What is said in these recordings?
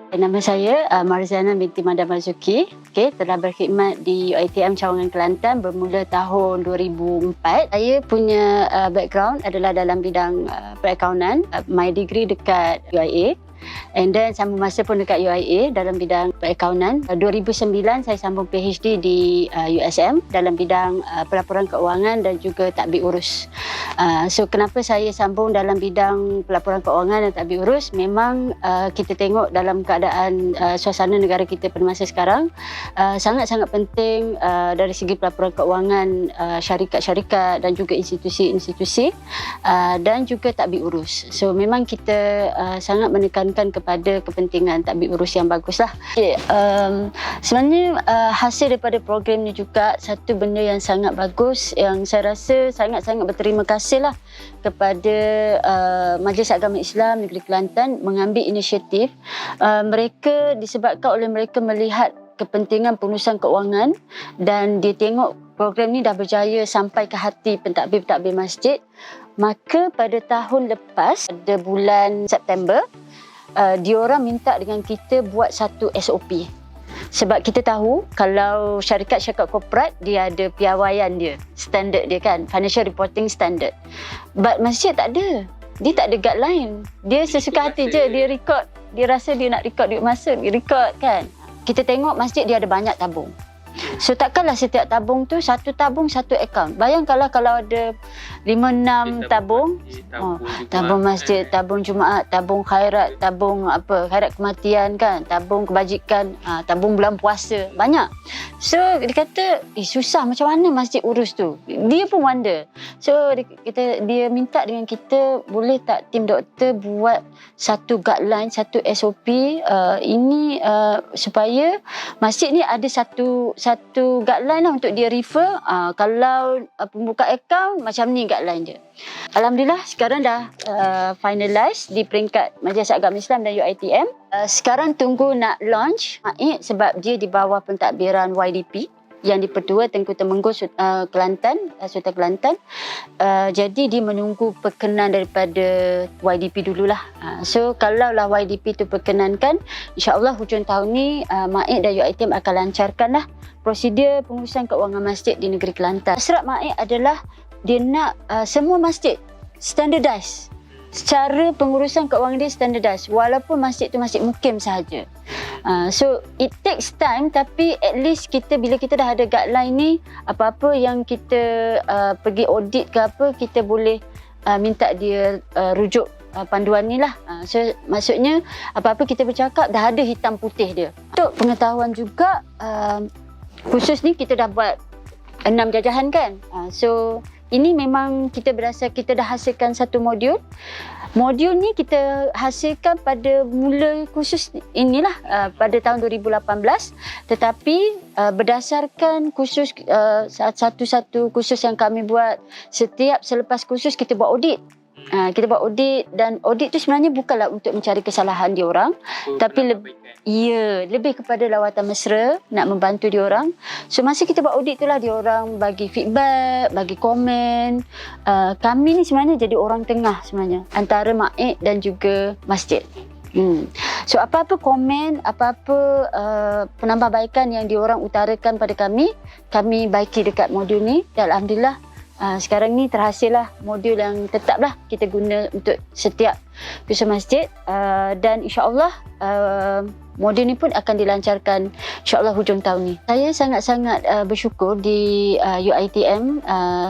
Nama saya Marzana binti Madam Mazuki. Telah berkhidmat di UiTM Cawangan Kelantan bermula tahun 2004. Saya punya background adalah dalam bidang perakaunan. My degree dekat UIA. And then sambung masa pun dekat UIA dalam bidang perakaunan. 2009 saya sambung PhD di USM dalam bidang pelaporan keuangan dan juga tadbir urus. So kenapa saya sambung dalam bidang pelaporan keuangan dan tadbir urus? Memang kita tengok dalam keadaan suasana negara kita pada masa sekarang sangat-sangat penting dari segi pelaporan keuangan syarikat-syarikat dan juga institusi-institusi dan juga tadbir urus. So memang kita sangat menekankan kepada kepentingan tadbir urus yang baguslah. Sebenarnya hasil daripada program ni juga satu benda yang sangat bagus yang saya rasa sangat-sangat berterima kasih lah kepada Majlis Agama Islam Negeri Kelantan mengambil inisiatif. Mereka disebabkan oleh mereka melihat kepentingan pengurusan keuangan dan dia tengok program ni dah berjaya sampai ke hati pentadbir-pentadbir masjid. Maka pada tahun lepas, pada bulan September, diorang minta dengan kita buat satu SOP. Sebab kita tahu kalau syarikat-syarikat korporat dia ada piawaian dia, standard dia kan, financial reporting standard. But masjid tak ada. Dia tak ada guideline. Dia sesuka hati je, dia record. Dia rasa dia nak record duit masa, dia record kan. Kita tengok masjid dia ada banyak tabung. So takkanlah setiap tabung tu satu tabung satu akaun. Bayangkanlah kalau ada 5-6 tabung. Tabung masjid, tabung Jumaat, tabung khairat, tabung khairat kematian kan, tabung kebajikan, tabung bulan puasa, banyak. So dia kata susah macam mana masjid urus tu. Dia pun wonder. So dia minta dengan kita, boleh tak tim doktor buat satu guideline, satu SOP ini supaya masjid ni ada satu guideline lah untuk dia refer. Kalau pembuka akaun macam ni guideline dia. Alhamdulillah sekarang dah finalize di peringkat Majlis Agama Islam dan UiTM. Sekarang tunggu nak launch MAID sebab dia di bawah pentadbiran YDP yang dipertua Tengku Temenggung Kelantan, Sultan Kelantan. Jadi dia menunggu perkenan daripada YDP dululah. So kalaulah YDP tu perkenankan, insya-Allah hujung tahun ni MAID dan UiTM akan lancarkanlah prosedur pengurusan keuangan masjid di negeri Kelantan. Hasrat MAID adalah dia nak semua masjid standardise. Secara pengurusan keuangan dia standardise walaupun masjid tu masjid mukim sahaja. So it takes time, tapi at least kita bila kita dah ada guideline ni, apa-apa yang kita pergi audit ke apa, kita boleh minta dia rujuk panduan ni lah. So maksudnya apa-apa kita bercakap dah ada hitam putih dia. Untuk pengetahuan juga, khusus ni kita dah buat 6 jajahan kan. So ini memang kita berasa kita dah hasilkan satu modul. Modul ni kita hasilkan pada mula kursus inilah pada tahun 2018. Tetapi berdasarkan kursus satu-satu kursus yang kami buat, setiap selepas kursus kita buat audit. Kita buat audit dan audit tu sebenarnya bukanlah untuk mencari kesalahan diorang, tapi lebih kepada lawatan mesra, nak membantu diorang. So masa kita buat audit itulah diorang bagi feedback, bagi komen. Kami ni sebenarnya jadi orang tengah sebenarnya antara MAID dan juga masjid. So apa-apa komen, apa-apa penambahbaikan yang diorang utarakan pada kami baiki dekat modul ni. Dan alhamdulillah sekarang ni terhasillah modul yang tetaplah kita guna untuk setiap kursus masjid, dan insya-Allah modul ni pun akan dilancarkan insya-Allah hujung tahun ni. Saya sangat-sangat bersyukur di UiTM.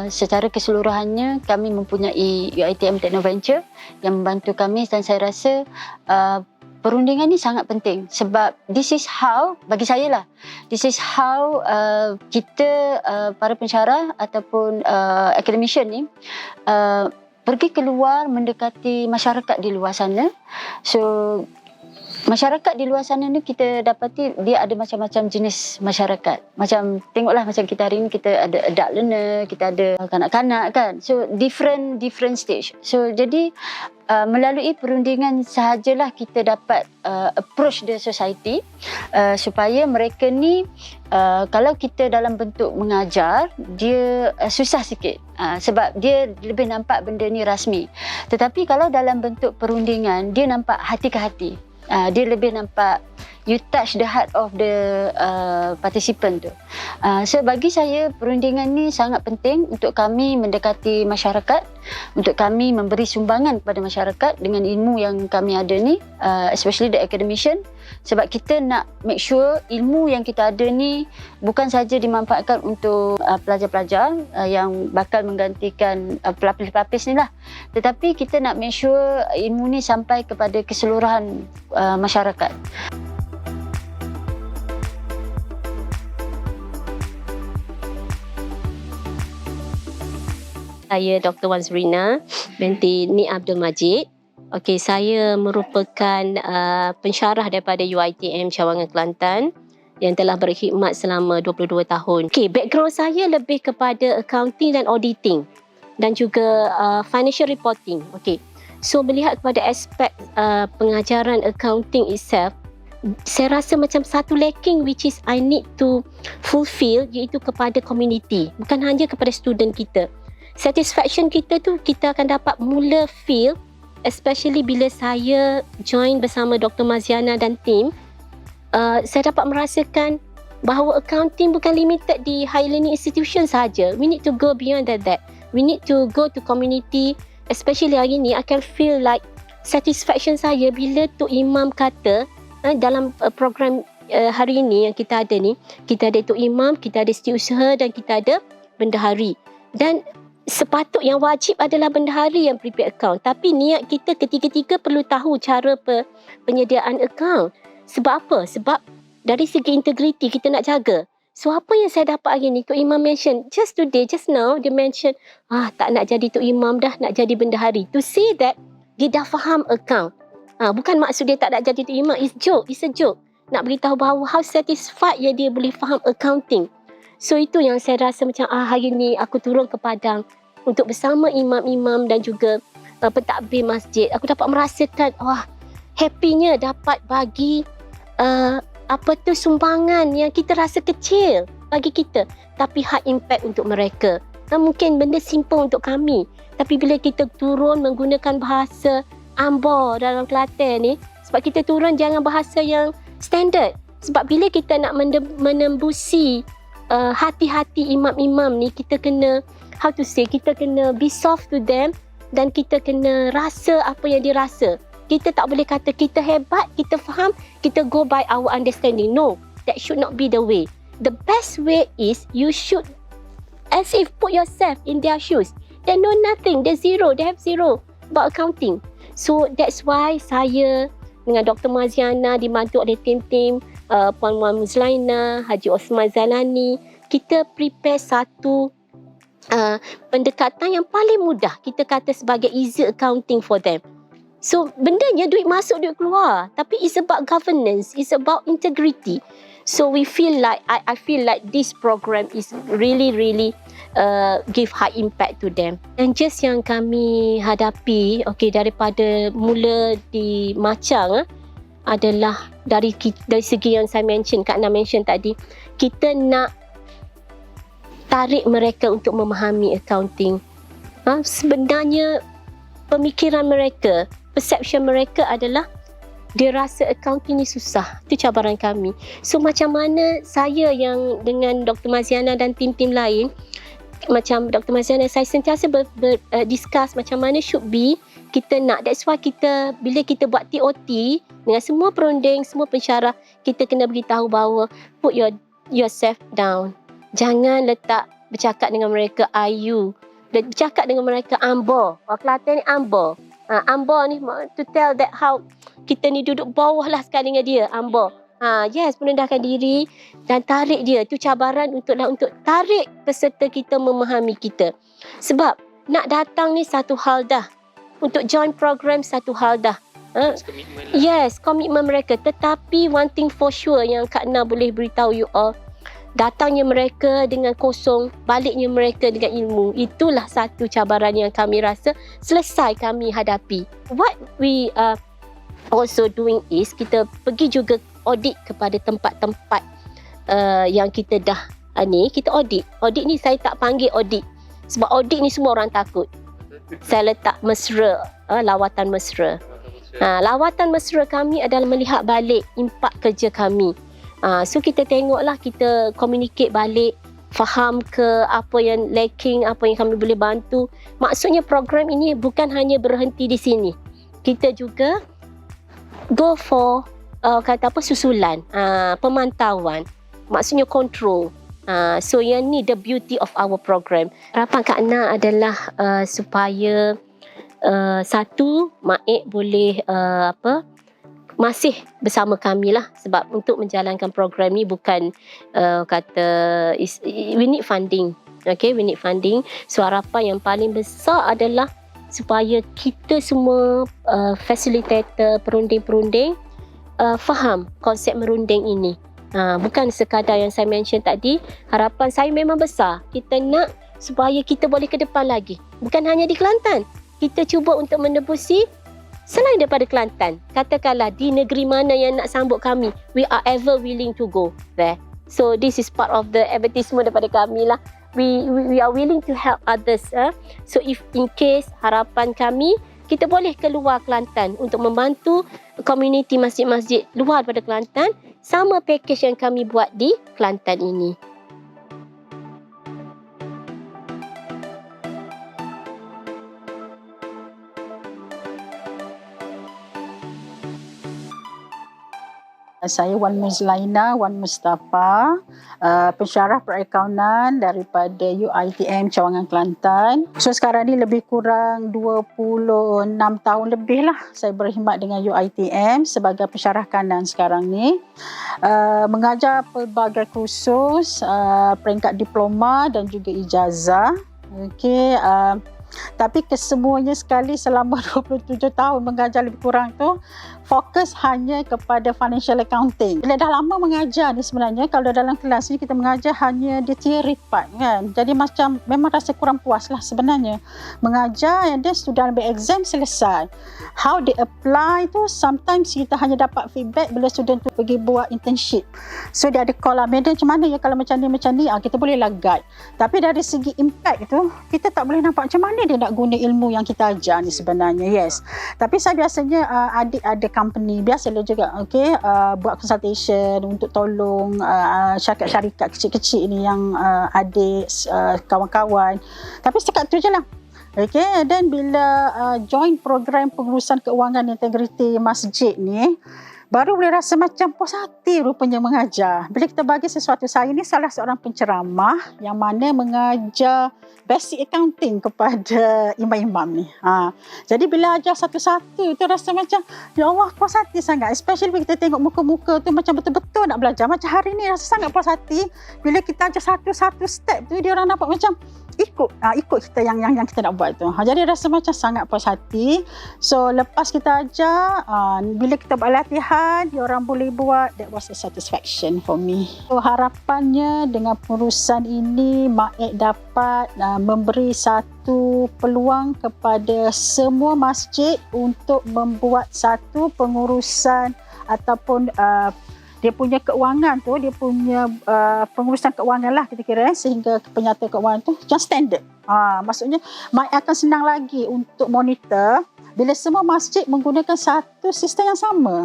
Secara keseluruhannya kami mempunyai UiTM Technoventure yang membantu kami, dan saya rasa perundingan ni sangat penting sebab this is how, bagi saya lah, this is how kita para pensyarah ataupun academician ni pergi keluar mendekati masyarakat di luar sana. So masyarakat di luar sana ni kita dapati dia ada macam-macam jenis masyarakat. Macam tengoklah macam kita hari ni kita ada adult learner, kita ada kanak-kanak kan. So different stage. So jadi melalui perundingan sahajalah kita dapat approach the society supaya mereka ni kalau kita dalam bentuk mengajar dia susah sikit sebab dia lebih nampak benda ni rasmi. Tetapi kalau dalam bentuk perundingan dia nampak hati ke hati. Dia lebih nampak you touch the heart of the participant tu. So bagi saya perundingan ni sangat penting untuk kami mendekati masyarakat, untuk kami memberi sumbangan kepada masyarakat dengan ilmu yang kami ada ni, especially the academician, sebab kita nak make sure ilmu yang kita ada ni bukan saja dimanfaatkan untuk pelajar-pelajar yang bakal menggantikan pelapis-pelapis ni lah, tetapi kita nak make sure ilmu ni sampai kepada keseluruhan masyarakat. Saya Dr. Wan Zurina binti Ni Abdul Majid. Okey, saya merupakan pensyarah daripada UiTM Cawangan Kelantan yang telah berkhidmat selama 22 tahun. Okey, background saya lebih kepada accounting dan auditing dan juga financial reporting. Okey. So melihat kepada aspek pengajaran accounting itself, saya rasa macam satu lacking which is I need to fulfill, iaitu kepada community, bukan hanya kepada student kita. Satisfaction kita tu kita akan dapat mula feel, especially bila saya join bersama Dr. Maziana dan tim. Saya dapat merasakan bahawa accounting bukan limited di high learning institution saja. We need to go beyond that. We need to go to community. Especially hari ni, I can feel like satisfaction saya bila Tok Imam kata dalam program hari ini yang kita ada ni, kita ada Tok Imam, kita ada setiausaha dan kita ada bendahari. Dan sepatut yang wajib adalah bendahari yang prepare account. Tapi niat kita ketiga-tiga perlu tahu cara penyediaan account. Sebab apa? Sebab dari segi integriti kita nak jaga. So apa yang saya dapat hari ni, Tok Imam mention, just today, just now, dia mention, tak nak jadi Tok Imam dah, nak jadi bendahari. To say that, dia dah faham account. Bukan maksud dia tak nak jadi Tok Imam, it's a joke. Nak beritahu bahawa how satisfied dia boleh faham accounting. So itu yang saya rasa macam hari ni aku turun ke Padang untuk bersama imam-imam dan juga pentadbir masjid. Aku dapat merasakan happynya dapat bagi sumbangan yang kita rasa kecil bagi kita, tapi high impact untuk mereka. Mungkin benda simple untuk kami, tapi bila kita turun menggunakan bahasa Ambo dalam Kelantan ni, sebab kita turun jangan bahasa yang standard. Sebab bila kita nak menembusi hati-hati imam-imam ni, kita kena kita kena be soft to them dan kita kena rasa apa yang dia rasa. Kita tak boleh kata kita hebat, kita faham, kita go by our understanding. No, that should not be the way. The best way is you should as if put yourself in their shoes. They know nothing, they have zero about accounting. So that's why saya dengan Dr. Maziana dibantu oleh tim-tim Puan Muhammad Muzlaina, Haji Osman Zalani, kita prepare satu pendekatan yang paling mudah, kita kata sebagai easy accounting for them. So bendanya duit masuk, duit keluar, tapi it's about governance, it's about integrity. So we feel like, I feel like this program is really give high impact to them. Dan just yang kami hadapi, daripada mula di Macang adalah dari segi yang saya mention, Kak Na mention tadi, kita nak tarik mereka untuk memahami accounting. Sebenarnya pemikiran mereka, perception mereka adalah dia rasa accounting ni susah. Itu cabaran kami. So macam mana saya yang dengan Dr. Maziana dan tim-tim lain, macam Dr. Maziana, saya sentiasa discuss macam mana should be kita nak. That's why kita, bila kita buat TOT dengan semua perunding, semua pensyarah, kita kena beritahu bahawa put yourself down. Jangan letak bercakap dengan mereka IU. Bercakap dengan mereka Ambo. Orang Kelantan ni Ambo. Ambo ni to tell that how kita ni duduk bawah lah sekali dengan dia. Ambo. Yes, merendahkan diri dan tarik dia. Itu cabaran untuk tarik peserta kita memahami kita. Sebab nak datang ni satu hal dah. Untuk join program satu hal dah. Yes, komitmen mereka. Tetapi one thing for sure yang Kak Na boleh beritahu you all, datangnya mereka dengan kosong, baliknya mereka dengan ilmu. Itulah satu cabaran yang kami rasa selesai kami hadapi. What we are also doing is, kita pergi juga audit kepada tempat-tempat yang kita dah kita audit. Audit ni saya tak panggil audit. Sebab audit ni semua orang takut. Saya letak mesra, lawatan mesra. Lawatan mesra kami adalah melihat balik impak kerja kami. So kita tengoklah, kita communicate balik, faham ke apa yang lacking, apa yang kami boleh bantu. Maksudnya program ini bukan hanya berhenti di sini. Kita juga go for susulan, pemantauan, maksudnya control. So yang ni the beauty of our program. Harapan Kak Na adalah supaya satu, Mak Ek boleh masih bersama kami lah, sebab untuk menjalankan program ni bukan we need funding. Okay, we need funding. So harapan yang paling besar adalah supaya kita semua facilitator, perunding-perunding faham konsep merunding ini. Bukan sekadar yang saya mention tadi. Harapan saya memang besar. Kita nak supaya kita boleh ke depan lagi. Bukan hanya di Kelantan. Kita cuba untuk menebusi selain daripada Kelantan. Katakanlah di negeri mana yang nak sambut kami, we are ever willing to go there. So this is part of the advertisement daripada kami lah. We are willing to help others. So if in case harapan kami, kita boleh keluar Kelantan untuk membantu komuniti masjid-masjid luar daripada Kelantan, sama package yang kami buat di Kelantan ini. Saya Wan Muzlaina, Wan Mustafa, pensyarah perakaunan daripada UiTM Cawangan Kelantan. So sekarang ni lebih kurang 26 tahun lebih lah saya berkhidmat dengan UiTM sebagai pensyarah kanan sekarang ni. Mengajar pelbagai kursus, peringkat diploma dan juga ijazah. Okey, tapi kesemuanya sekali selama 27 tahun mengajar lebih kurang tu fokus hanya kepada financial accounting. Bila dah lama mengajar ni sebenarnya, kalau dalam kelas ni kita mengajar hanya the theory part kan. Jadi macam memang rasa kurang puas lah sebenarnya. Mengajar and then student ambil exam selesai. How they apply tu sometimes kita hanya dapat feedback bila student tu pergi buat internship. So dia ada call lah, madam macam mana ya kalau macam ni, kita boleh lah guide. Tapi dari segi impact tu, kita tak boleh nampak macam mana dia nak guna ilmu yang kita ajar ni sebenarnya. Yes. Tapi saya biasanya adik ada company biasalah juga, okay, buat consultation untuk tolong syarikat kecil-kecil ni yang adik, kawan-kawan. Tapi setakat tu je lah. Okay, dan bila join program pengurusan keuangan integriti masjid ni, baru boleh rasa macam puas hati rupanya mengajar. Bila kita bagi sesuatu, saya ni salah seorang penceramah yang mana mengajar basic accounting kepada imam-imam ni. Jadi bila ajar satu-satu tu rasa macam, ya Allah, puas hati sangat. Especially bila kita tengok muka-muka tu macam betul-betul nak belajar. Macam hari ni rasa sangat puas hati. Bila kita ajar satu-satu step tu, dia orang nampak macam ikut kita yang kita nak buat tu. Jadi rasa macam sangat puas hati. So lepas kita ajar, bila kita buat latihan, dia orang boleh buat, that was a satisfaction for me. So harapannya dengan pengurusan ini, Mak Ek dapat memberi satu peluang kepada semua masjid untuk membuat satu pengurusan ataupun dia punya keuangan tu, dia punya pengurusan keuangan lah kita kira, sehingga penyata keuangan tu yang standard. Maksudnya Mak akan senang lagi untuk monitor bila semua masjid menggunakan satu sistem yang sama.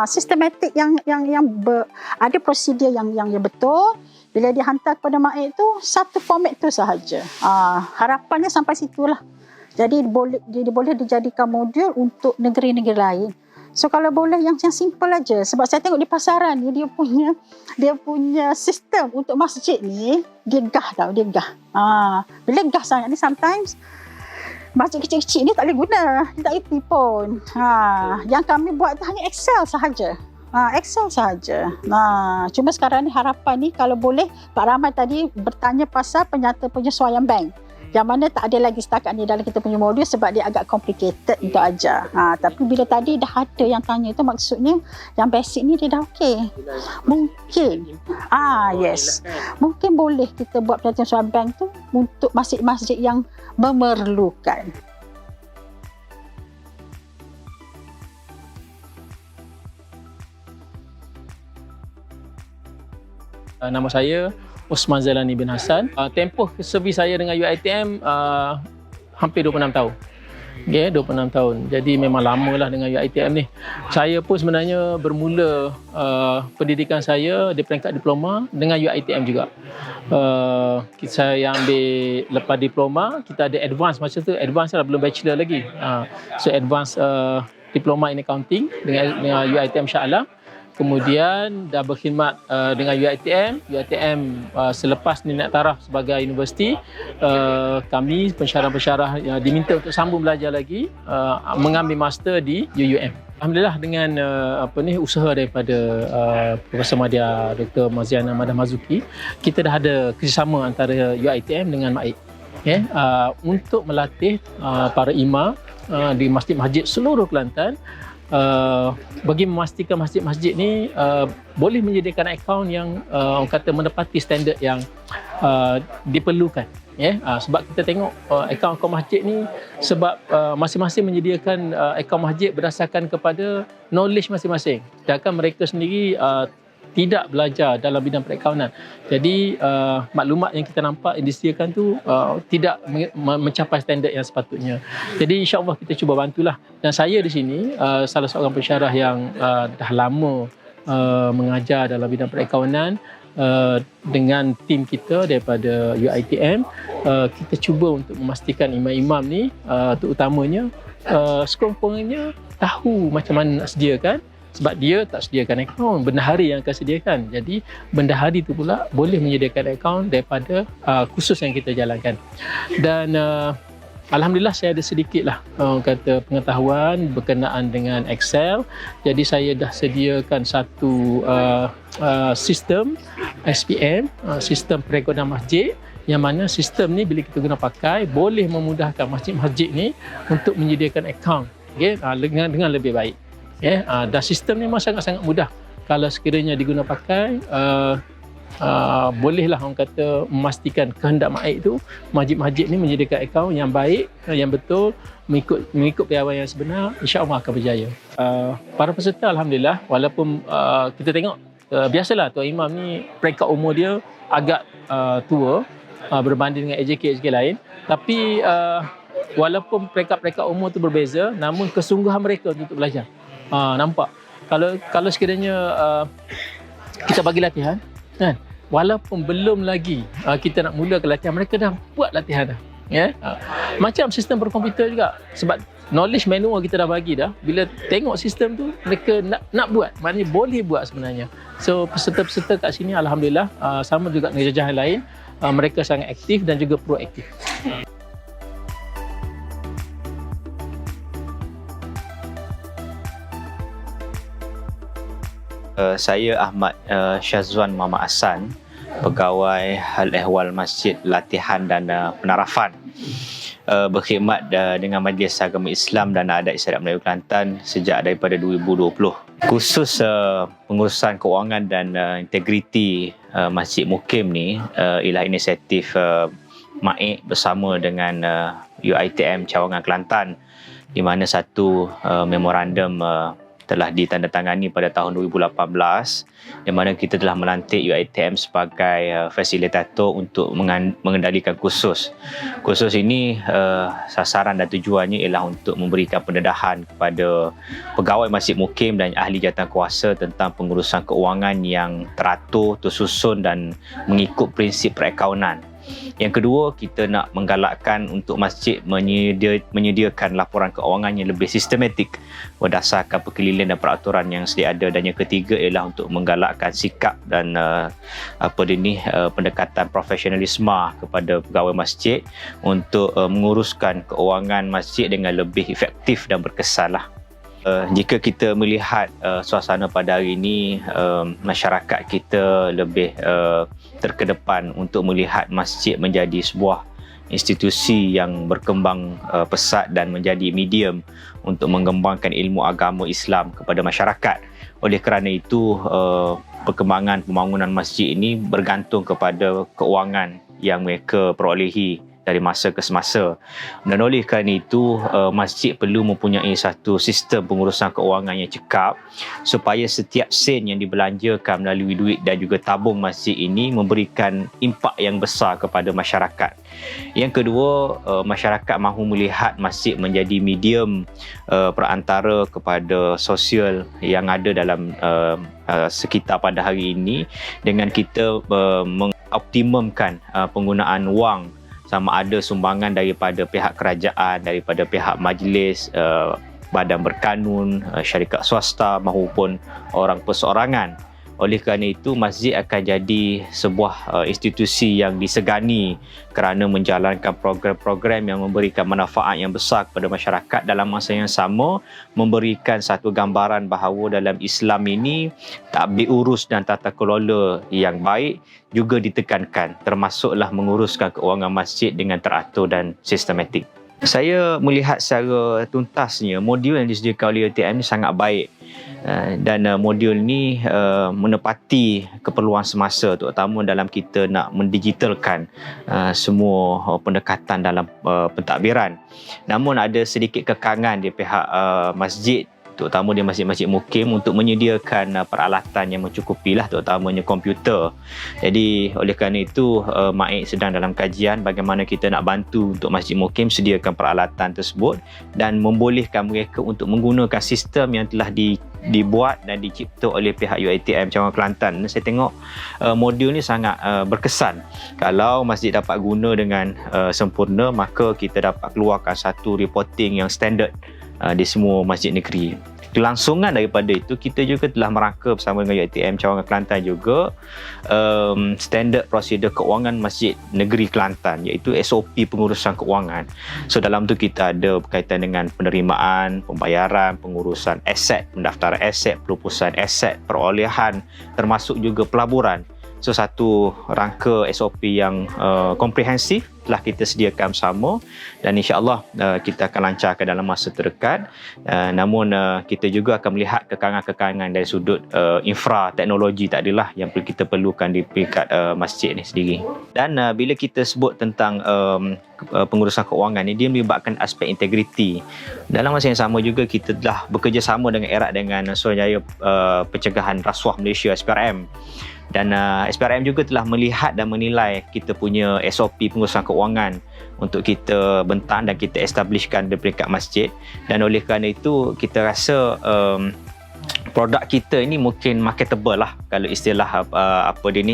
Sistematik yang ada prosedur yang betul. Bila dihantar kepada Mak tu, satu format tu sahaja. Harapannya sampai situlah. Jadi boleh dijadikan modul untuk negeri-negeri lain. So kalau boleh yang simple aja, sebab saya tengok di pasaran ni dia punya sistem untuk masjid ni dia gah. Bila gah sangat ni, sometimes masjid kecil-kecil ni tak boleh guna, dia tak erti pun. Yang kami buat tu hanya Excel sahaja. Excel sahaja. Cuma sekarang ni harapan ni kalau boleh, Pak Rahman tadi bertanya pasal penyata penyesuaian bank. Yang mana tak ada lagi setakat ni dalam kita punya modul sebab dia agak complicated untuk ajar. Tapi bila tadi dah ada yang tanya tu, maksudnya yang basic ni dia dah okey. Mungkin. Yes. Mungkin boleh kita buat penyesuaian bank tu untuk masjid-masjid yang memerlukan. Nama saya Osman Zailani bin Hassan. Tempoh servis saya dengan UiTM hampir 26 tahun. Okay, 26 tahun. Jadi memang lamalah dengan UiTM ni. Saya pun sebenarnya bermula pendidikan saya di peringkat diploma dengan UiTM juga. Saya ambil lepas diploma, kita ada advance masa tu. Advance lah, belum bachelor lagi. So advance diploma in accounting dengan UiTM Shah Alam. Kemudian dah berkhidmat dengan UiTM. Selepas ni nak taraf sebagai universiti, kami pensyarah-pensyarah diminta untuk sambung belajar lagi, mengambil master di UUM. Alhamdulillah dengan usaha daripada Profesor Madya Dr. Maziana Madah Mazuki, kita dah ada kerjasama antara UiTM dengan MAIK, untuk melatih para imam di masjid-masjid seluruh Kelantan, bagi memastikan masjid-masjid ni boleh menyediakan akaun yang orang kata menepati standard yang diperlukan. Sebab kita tengok akaun masjid ni, sebab masing-masing menyediakan akaun masjid berdasarkan kepada knowledge masing-masing, sedangkan mereka sendiri tidak belajar dalam bidang perakaunan. Jadi maklumat yang kita nampak yang disediakan tu tidak mencapai standard yang sepatutnya. Jadi insya-Allah kita cuba bantulah. Dan saya di sini salah seorang pensyarah yang dah lama mengajar dalam bidang perakaunan, dengan tim kita daripada UiTM, kita cuba untuk memastikan imam-imam ni terutamanya sekurang-kurangnya tahu macam mana nak sediakan. Sebab dia tak sediakan akaun, bendahari yang akan sediakan. Jadi bendahari tu pula boleh menyediakan akaun daripada kursus yang kita jalankan. Dan alhamdulillah saya ada sedikitlah kata pengetahuan berkenaan dengan Excel. Jadi saya dah sediakan satu sistem SPM, sistem perekonomian masjid, yang mana sistem ni bila kita guna pakai boleh memudahkan masjid-masjid ni untuk menyediakan akaun, dengan lebih baik. Dan sistem ni memang sangat-sangat mudah. Kalau sekiranya diguna pakai, bolehlah orang kata memastikan kehendak MAIK tu, masjid-masjid ni menyediakan akaun yang baik, yang betul, mengikut piawaian yang sebenar, insya-Allah akan berjaya. Para peserta alhamdulillah, walaupun kita tengok biasalah tuan imam ni peringkat umur dia agak tua berbanding dengan AJK lain, tapi walaupun peringkat-peringkat umur tu berbeza, namun kesungguhan mereka untuk belajar. Nampak kalau sekiranya kita bagi latihan, kan, walaupun belum lagi kita nak mulakan latihan, mereka dah buat latihan dah. Macam sistem berkomputer juga, sebab knowledge manual kita dah bagi dah. Bila tengok sistem tu, mereka nak buat, maknanya boleh buat sebenarnya. So peserta-peserta kat sini alhamdulillah, sama juga dengan jajahan lain, mereka sangat aktif dan juga proaktif. Saya Ahmad Syazwan Muhammad Hassan, pegawai hal ehwal masjid, latihan dan penarafan, berkhidmat dengan Majlis Agama Islam dan Adat Istiadat Melayu Kelantan sejak daripada 2020. Khusus pengurusan keuangan dan integriti Masjid Mukim ni ialah inisiatif MAIK bersama dengan UiTM Cawangan Kelantan, di mana satu memorandum telah ditandatangani pada tahun 2018, di mana kita telah melantik UiTM sebagai fasilitator untuk mengendalikan kursus. Kursus ini sasaran dan tujuannya ialah untuk memberikan pendedahan kepada pegawai Masjid Mukim dan ahli jawatankuasa tentang pengurusan keuangan yang teratur, tersusun dan mengikut prinsip perakaunan. Yang kedua, kita nak menggalakkan untuk masjid menyediakan laporan keuangan yang lebih sistematik berdasarkan perkeliling dan peraturan yang sedia ada. Dan yang ketiga ialah untuk menggalakkan sikap dan pendekatan profesionalisme kepada pegawai masjid untuk menguruskan keuangan masjid dengan lebih efektif dan berkesan lah. Jika kita melihat suasana pada hari ini, masyarakat kita lebih terkedepan untuk melihat masjid menjadi sebuah institusi yang berkembang pesat dan menjadi medium untuk mengembangkan ilmu agama Islam kepada masyarakat. Oleh kerana itu, perkembangan pembangunan masjid ini bergantung kepada keuangan yang mereka perolehi dari masa ke semasa. Dan oleh kerana itu, masjid perlu mempunyai satu sistem pengurusan keuangan yang cekap supaya setiap sen yang dibelanjakan melalui duit dan juga tabung masjid ini memberikan impak yang besar kepada masyarakat. Yang kedua, masyarakat mahu melihat masjid menjadi medium perantara kepada sosial yang ada dalam sekitar pada hari ini, dengan kita mengoptimumkan penggunaan wang, sama ada sumbangan daripada pihak kerajaan, daripada pihak majlis, badan berkanun, syarikat swasta maupun orang perseorangan. Oleh kerana itu, masjid akan jadi sebuah institusi yang disegani kerana menjalankan program-program yang memberikan manfaat yang besar kepada masyarakat, dalam masa yang sama memberikan satu gambaran bahawa dalam Islam ini tadbir urus dan tata kelola yang baik juga ditekankan, termasuklah menguruskan keuangan masjid dengan teratur dan sistematik. Saya melihat secara tuntasnya modul yang disediakan oleh UiTM ini sangat baik, dan modul ni menepati keperluan semasa, terutama dalam kita nak mendigitalkan semua pendekatan dalam pentadbiran. Namun ada sedikit kekangan di pihak masjid, terutama di masjid-masjid mukim, untuk menyediakan peralatan yang mencukupi lah, terutamanya komputer. Jadi oleh kerana itu, MAIK sedang dalam kajian bagaimana kita nak bantu untuk masjid mukim sediakan peralatan tersebut dan membolehkan mereka untuk menggunakan sistem yang telah dibuat dan dicipta oleh pihak UiTM Cawangan Kelantan. Dan saya tengok modul ni sangat berkesan. Kalau masjid dapat guna dengan sempurna, maka kita dapat keluarkan satu reporting yang standard di semua masjid negeri. Kelangsungan daripada itu, kita juga telah merangka bersama dengan UiTM Cawangan Kelantan juga standard prosedur keuangan masjid negeri Kelantan, iaitu SOP pengurusan keuangan. So dalam tu kita ada berkaitan dengan penerimaan, pembayaran, pengurusan aset, pendaftaran aset, pelupusan aset, perolehan, termasuk juga pelaburan. So satu rangka SOP yang komprehensif telah kita sediakan bersama, dan insya-Allah kita akan lancarkan dalam masa terdekat. Namun kita juga akan melihat kekangan-kekangan dari sudut infra teknologi tadilah yang kita perlukan di peringkat masjid ni sendiri. Dan bila kita sebut tentang pengurusan keuangan ni, dia melibatkan aspek integriti. Dalam masa yang sama juga kita telah bekerjasama dengan erat dengan Suruhanjaya Pencegahan Rasuah Malaysia, SPRM. Dan SPRM juga telah melihat dan menilai kita punya SOP pengurusan keuangan untuk kita bentang dan kita establishkan di peringkat masjid. Dan oleh kerana itu, kita rasa produk kita ini mungkin marketable lah. Kalau istilah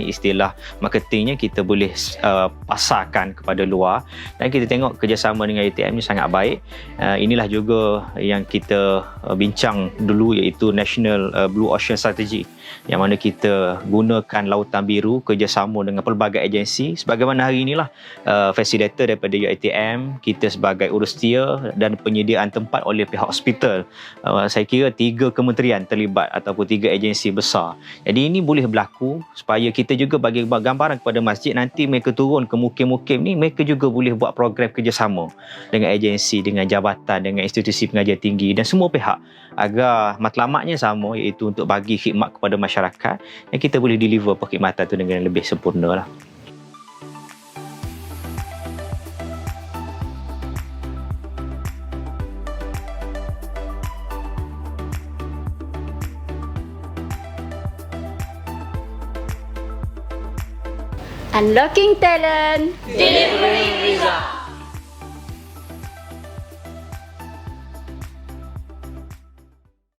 istilah marketingnya, kita boleh pasarkan kepada luar. Dan kita tengok kerjasama dengan UiTM ni sangat baik. Inilah juga yang kita bincang dulu, iaitu National Blue Ocean Strategy, yang mana kita gunakan lautan biru kerjasama dengan pelbagai agensi. Sebagaimana hari inilah facilitator daripada UiTM, kita sebagai urustia dan penyediaan tempat oleh pihak hospital. Saya kira 3 kementerian terlibat ataupun 3 agensi besar. Jadi ini boleh berlaku supaya kita juga bagi gambaran kepada masjid, nanti mereka turun ke mukim-mukim ni, mereka juga boleh buat program kerjasama dengan agensi, dengan jabatan, dengan institusi pengajian tinggi dan semua pihak, agar matlamatnya sama, iaitu untuk bagi khidmat kepada masyarakat, dan kita boleh deliver perkhidmatan itu dengan lebih sempurna lah. Unlocking talent, delivering result.